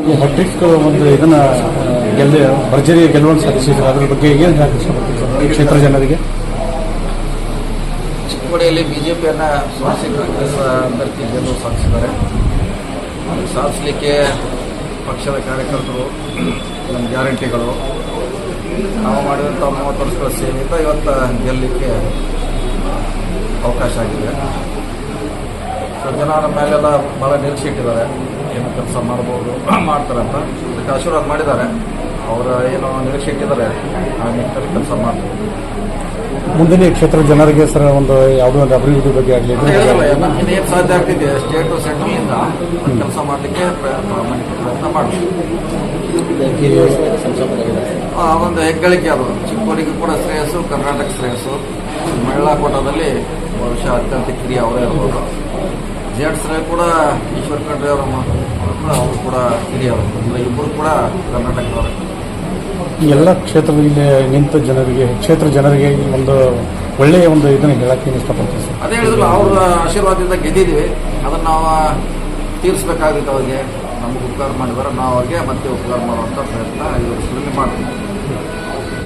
ಈ ಹ್ಯಾಟ್ರಿಕ್ ಒಂದು ಇದನ್ನ ಭರ್ಜರಿ ಗೆಲುವನ್ನು ಸಾಧಿಸಿದ್ರು, ಅದ್ರ ಬಗ್ಗೆ ಏನು ಹೇಳಕ್ಕೆ ಇಷ್ಟಪಡ್ತೀವಿ ಸರ್ ಈ ಕ್ಷೇತ್ರ ಜನರಿಗೆ? ಚಿಕ್ಕೋಡಿಯಲ್ಲಿ ಬಿಜೆಪಿಯನ್ನು ಸೋಲಿಸಿ ಕಾಂಗ್ರೆಸ್ ಅಭ್ಯರ್ಥಿ ಗೆಲುವು ಸಾಧಿಸಿದ್ದಾರೆ. ಸಾಧಿಸಲಿಕ್ಕೆ ಪಕ್ಷದ ಕಾರ್ಯಕರ್ತರು, ನಮ್ಮ ಗ್ಯಾರಂಟಿಗಳು, ನಾವು ಮಾಡಿದಂಥ 30 ವರ್ಷಗಳ ಸೇವೆಯಿಂದ ಇವತ್ತು ಗೆಲ್ಲಲಿಕ್ಕೆ ಅವಕಾಶ ಆಗಿದೆ. ಸೊ ಜನ ನಮ್ಮ ಮೇಲೆಲ್ಲ ಭಾಳ ನಿರೀಕ್ಷೆ ಇಟ್ಟಿದ್ದಾರೆ, ಏನು ಕೆಲಸ ಮಾಡ್ಬೋದು ಮಾಡ್ತಾರಂತ. ಅದಕ್ಕೆ ಆಶೀರ್ವಾದ ಮಾಡಿದ್ದಾರೆ. ಅವರ ಏನು ನಿರೀಕ್ಷೆ ಇಟ್ಟಿದ್ದಾರೆ ಆ ನಿಟ್ಟಿನಲ್ಲಿ ಕೆಲಸ ಮಾಡ್ತಾರೆ. ಮುಂದಿನ ಕ್ಷೇತ್ರ ಜನರಿಗೆ ಸರ್ ಒಂದು ಯಾವುದೋ ಒಂದು ಅಭಿವೃದ್ಧಿ ಬಗ್ಗೆ ಆಗಲಿ ಇನ್ನೇನು ಸಾಧ್ಯ ಆಗ್ತಿದೆ ಸ್ಟೇಟ್ ಸೆಂಟ್ರಲ್ನಿಂದ ಕೆಲಸ ಮಾಡಲಿಕ್ಕೆ ಪ್ರಯತ್ನ ಮಾಡ್ತೀವಿ. ಅದೊಂದು ಹೆಗ್ಗಳಿಕೆ, ಅದು ಚಿಕ್ಕೋಡಿಗೂ ಕೂಡ ಶ್ರೇಯಸ್ಸು, ಕರ್ನಾಟಕ ಶ್ರೇಯಸ್ಸು. ಮಹಿಳಾ ಕೋಟಾದಲ್ಲಿ ಬಹುಶಃ ಅತ್ಯಂತ ಕಿರಿಯ ಅವರೇ ಇರ್ಬೋದು. ಜೆಡ್ಸ್ರಲ್ಲಿ ಕೂಡ ಈಶ್ವರ್ ಖಂಡ್ರೆ ಅವರು ಕೂಡ ಹಿರಿಯವರು, ಇಬ್ಬರು ಕೂಡ ಕರ್ನಾಟಕದವರು. ಎಲ್ಲ ಕ್ಷೇತ್ರದಲ್ಲಿ ನಿಂತ ಜನರಿಗೆ, ಕ್ಷೇತ್ರ ಜನರಿಗೆ ಒಂದು ಒಳ್ಳೆಯ ಒಂದು ಇದನ್ನು ಹೇಳಕ್ಕೆ ಇಷ್ಟಪಡ್ತೀವಿ ಸರ್. ಅದೇ ಹೇಳಿದ್ರು, ಅವ್ರ ಆಶೀರ್ವಾದದಿಂದ ಗೆದ್ದಿದ್ದೀವಿ. ಅದನ್ನು ನಾವು ತೀರಿಸಬೇಕಾಗಿತ್ತು. ಅವ್ರಿಗೆ ನಮಗೆ ಉಪಕಾರ ಮಾಡಿದ್ದಾರೆ, ನಾವು ಅವ್ರಿಗೆ ಮತ್ತೆ ಉಪಕಾರ ಮಾಡುವಂಥ ಪ್ರಯತ್ನ 5 ವರ್ಷದಲ್ಲಿ ಮಾಡ್ತೀವಿ.